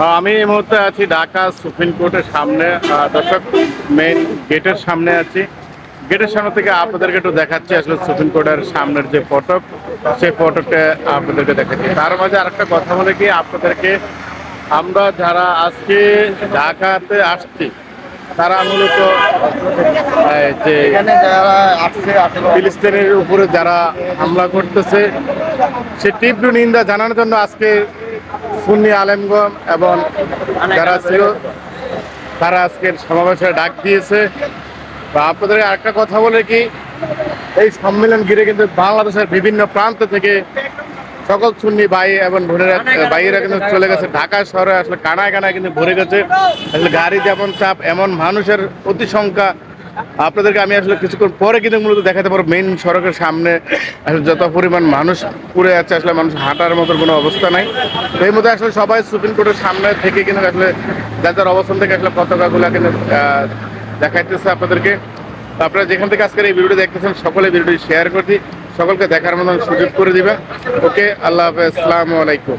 আমি এই মুহূর্তে আছি ঢাকা সুপ্রিম কোর্টের সামনে। দর্শক, মেইন গেটের সামনে আছি। গেটের সামনে থেকে আপনাদেরকে একটু দেখাচ্ছি আসলে সুপ্রিম কোর্টের সামনের যে ফটক, সেই ফটকটা আপনাদেরকে দেখাচ্ছি। তার মাঝে আরেকটা কথা বলে কি আপনাদেরকে, আমরা যারা আজকে ঢাকাতে আসছি তারা মূলত যে এখানে যারা আসছে ফিলিস্তিনের উপরে যারা হামলা করতেছে সে তীব্র নিন্দা জানানোর জন্য আজকে সুন্নি আলেমগণ এবং যারা ছিল তারা আজকের সমাবেশে ডাক দিয়েছে। বা আপনাদের আরেকটা কথা বলে কি, এই সম্মেলন ঘিরে কিন্তু বাংলাদেশের বিভিন্ন প্রান্ত থেকে সকল সুন্নি ভাই এবং বোনেরা ভাইয়েরা কিন্তু চলে গেছে ঢাকা শহরে। আসলে কানায় কানায় কিন্তু ভরে গেছে। আসলে গাড়ি যেমন চাপ, এমন মানুষের অতি সংখ্যা। আপনাদেরকে আমি আসলে কিছুক্ষণ পরে কিন্তু মূলত দেখাতে পারবো মেইন সড়কের সামনে আসলে যত পরিমাণ মানুষ পুড়ে যাচ্ছে, আসলে মানুষ হাঁটার মতো কোনো অবস্থা নাই। তো এই মধ্যে আসলে সবাই সুপ্রিম কোর্টের সামনে থেকে কিন্তু আসলে যার যার অবস্থান থেকে আসলে পতাকাগুলো কিন্তু দেখাইতেছে আপনাদেরকে। তো আপনারা যেখান থেকে আজকের এই ভিডিওটি দেখতেছেন সকলে ভিডিওটি শেয়ার করে দিই, সকলকে দেখার মতন সুযোগ করে দিবেন। ওকে, আল্লাহ হাফেজ, আসসালামু আলাইকুম।